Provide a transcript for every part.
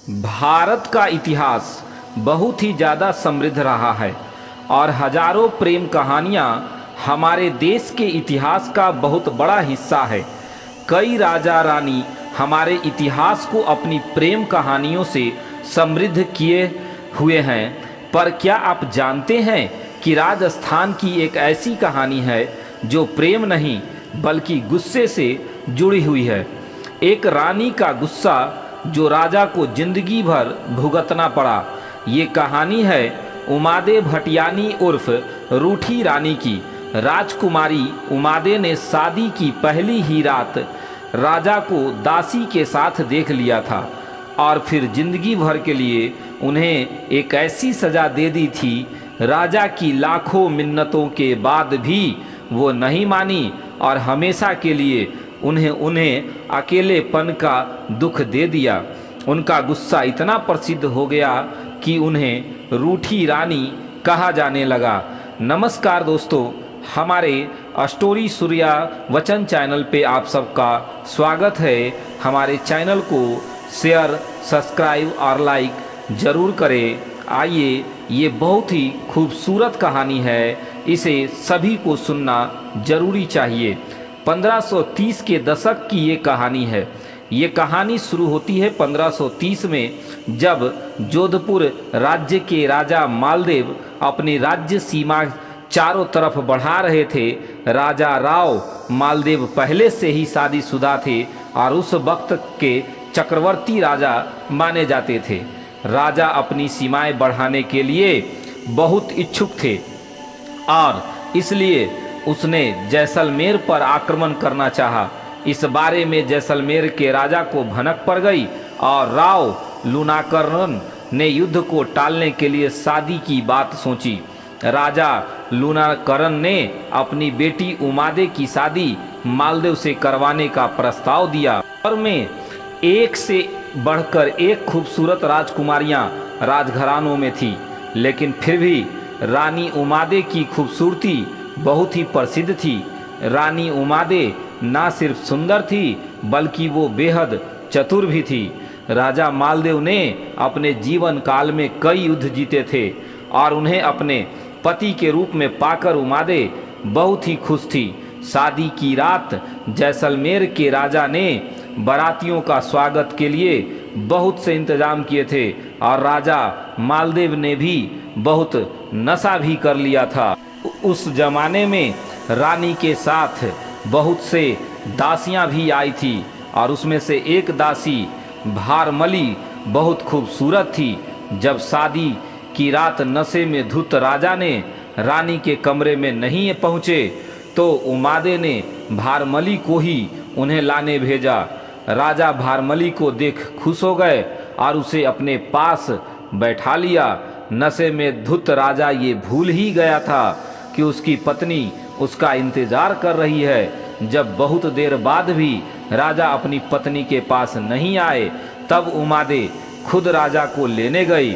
भारत का इतिहास बहुत ही ज़्यादा समृद्ध रहा है और हजारों प्रेम कहानियाँ हमारे देश के इतिहास का बहुत बड़ा हिस्सा है। कई राजा रानी हमारे इतिहास को अपनी प्रेम कहानियों से समृद्ध किए हुए हैं। पर क्या आप जानते हैं कि राजस्थान की एक ऐसी कहानी है जो प्रेम नहीं बल्कि गुस्से से जुड़ी हुई है। एक रानी का गुस्सा जो राजा को जिंदगी भर भुगतना पड़ा। ये कहानी है उमादे भटियानी उर्फ रूठी रानी की। राजकुमारी उमादे ने शादी की पहली ही रात राजा को दासी के साथ देख लिया था और फिर जिंदगी भर के लिए उन्हें एक ऐसी सजा दे दी थी। राजा की लाखों मिन्नतों के बाद भी वो नहीं मानी और हमेशा के लिए उन्हें अकेलेपन का दुख दे दिया। उनका गुस्सा इतना प्रसिद्ध हो गया कि उन्हें रूठी रानी कहा जाने लगा। नमस्कार दोस्तों, हमारे स्टोरी सूर्या वचन चैनल पे आप सबका स्वागत है। हमारे चैनल को शेयर, सब्सक्राइब और लाइक ज़रूर करें। आइए, ये बहुत ही खूबसूरत कहानी है, इसे सभी को सुनना ज़रूरी चाहिए। 1530 के दशक की ये कहानी है। ये कहानी शुरू होती है 1530 में, जब जोधपुर राज्य के राजा मालदेव अपनी राज्य सीमा चारों तरफ बढ़ा रहे थे। राजा राव मालदेव पहले से ही शादीशुदा थे और उस वक्त के चक्रवर्ती राजा माने जाते थे। राजा अपनी सीमाएं बढ़ाने के लिए बहुत इच्छुक थे और इसलिए उसने जैसलमेर पर आक्रमण करना चाहा। इस बारे में जैसलमेर के राजा को भनक पड़ गई और राव लूनाकरन ने युद्ध को टालने के लिए शादी की बात सोची। राजा लूनाकरन ने अपनी बेटी उमादे की शादी मालदेव से करवाने का प्रस्ताव दिया और में एक से बढ़कर एक खूबसूरत राजकुमारियां राजघरानों में थी, लेकिन फिर भी रानी उमादे की खूबसूरती बहुत ही प्रसिद्ध थी। रानी उमादे ना सिर्फ सुंदर थी बल्कि वो बेहद चतुर भी थी। राजा मालदेव ने अपने जीवन काल में कई युद्ध जीते थे और उन्हें अपने पति के रूप में पाकर उमादे बहुत ही खुश थी। शादी की रात जैसलमेर के राजा ने बारातियों का स्वागत के लिए बहुत से इंतजाम किए थे और राजा मालदेव ने भी बहुत नशा भी कर लिया था। उस जमाने में रानी के साथ बहुत से दासियां भी आई थी और उसमें से एक दासी भारमली बहुत खूबसूरत थी। जब शादी की रात नशे में धुत राजा ने रानी के कमरे में नहीं पहुँचे तो उमादे ने भारमली को ही उन्हें लाने भेजा। राजा भारमली को देख खुश हो गए और उसे अपने पास बैठा लिया। नशे में धुत राजा ये भूल ही गया था कि उसकी पत्नी उसका इंतजार कर रही है। जब बहुत देर बाद भी राजा अपनी पत्नी के पास नहीं आए तब उमादे खुद राजा को लेने गई।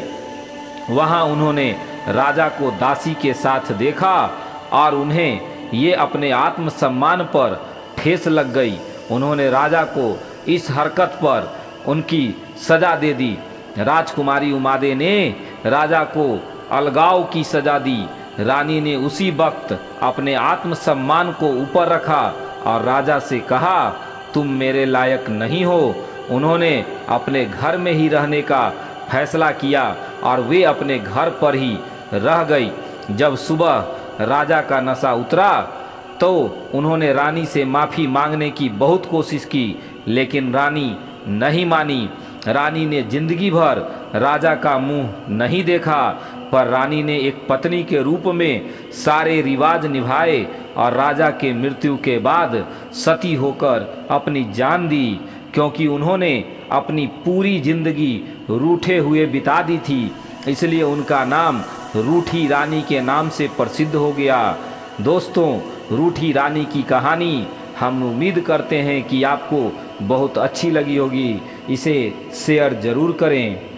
वहां उन्होंने राजा को दासी के साथ देखा और उन्हें ये अपने आत्मसम्मान पर ठेस लग गई। उन्होंने राजा को इस हरकत पर उनकी सजा दे दी। राजकुमारी उमादे ने राजा को अलगाव की सजा दी। रानी ने उसी वक्त अपने आत्मसम्मान को ऊपर रखा और राजा से कहा, तुम मेरे लायक नहीं हो। उन्होंने अपने घर में ही रहने का फैसला किया और वे अपने घर पर ही रह गई। जब सुबह राजा का नशा उतरा तो उन्होंने रानी से माफ़ी मांगने की बहुत कोशिश की, लेकिन रानी नहीं मानी। रानी ने जिंदगी भर राजा का मुंह नहीं देखा, पर रानी ने एक पत्नी के रूप में सारे रिवाज निभाए और राजा के मृत्यु के बाद सती होकर अपनी जान दी, क्योंकि उन्होंने अपनी पूरी जिंदगी रूठे हुए बिता दी थी। इसलिए उनका नाम रूठी रानी के नाम से प्रसिद्ध हो गया। दोस्तों, रूठी रानी की कहानी हम उम्मीद करते हैं कि आपको बहुत अच्छी लगी होगी। इसे शेयर ज़रूर करें।